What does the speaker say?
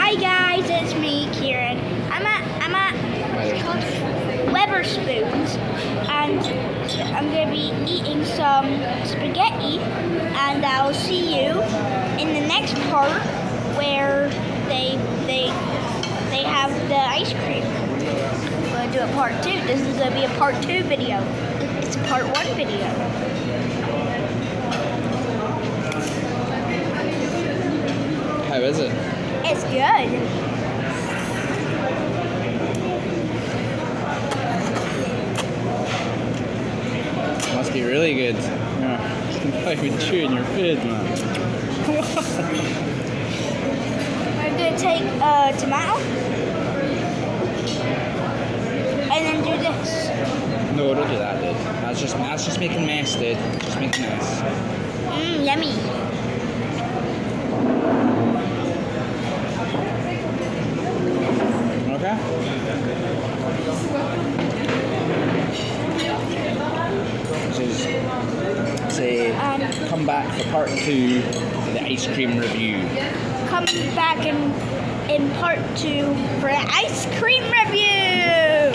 Hi guys, it's me, Kieran. I'm at what's it called? Weatherspoons, and I'm gonna be eating some spaghetti, and I'll see you in the next part where they have the ice cream. I'm gonna do a part 2. This is gonna be a part 2 video. It's a part 1 video. How is it? It's good. Must be really good. Yeah. You can probably be chewing your food, man. I'm gonna take a tomato and then do this. No, don't do that, dude. That's just making mess, dude. Just making mess. Yummy. Okay? Say, come back for part 2 of the ice cream review. Come back in part 2 for the ice cream review.